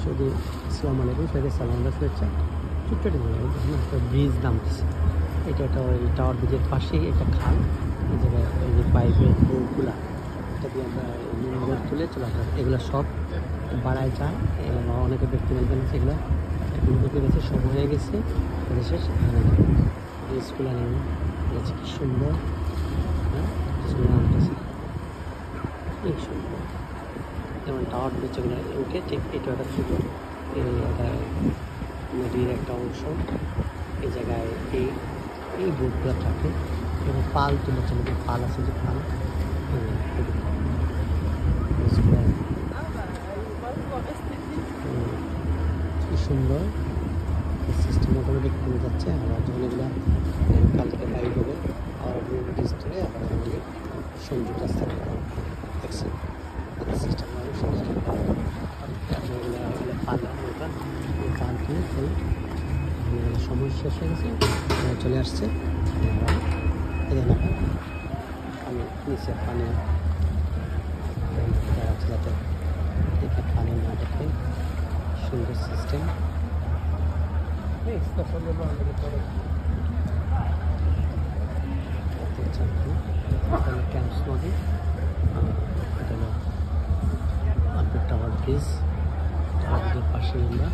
শুধু আসসালামু আলাইকুম, সবাইকে সালাম শুভেচ্ছা। ছোট্ট একটা ব্রিজ নামতেছে। এটা একটা ওই টাওয়ার ব্রিজের পাশেই একটা খাল। এই জায়গায় ওই যে পাইপের বোর্ডগুলা, এটা দিয়ে আমরা বোর্ড তুলে চলাচল, এগুলো সব বাড়ায় যায়। অনেকে ব্যক্তি বলবেন সেগুলো এখন ঢুকে গেছে, সব হয়ে গেছে শেষ। এখানে ব্রিজগুলো নেই, কি সুন্দর। হ্যাঁ, ব্রিজগুলো নামতেছে খুব সুন্দর। যেমন টাওয়ার ব্রিজ এগুলো উঠে ঠিক এটা একটা ছোট একটা নদীর একটা অংশ। এই জায়গায় এই বোটগুলো থাকে এবং পাল তুলে চলে, পাল আছে যে পাল, কি সুন্দর সিস্টেম মোটামুটি কমে যাচ্ছে। আবার যখন এগুলো কাল থেকে বাইর হবে আবার ব্রিজ তুলে আবার আমাদের সংযোগ রাস্তা দেখছেন সিস্টেম পাল তুলে চলে সময় শেষ হয়ে গেছে, চলে আসছে। পানি নিচে পানি আছে যাতে দেখে পানি না দেখে, সুন্দর সিস্টেম। ক্যাম্পস নদী, এটা হলো টাওয়ার ব্রিজ, টাওয়ার ব্রিজের পাশে আমরা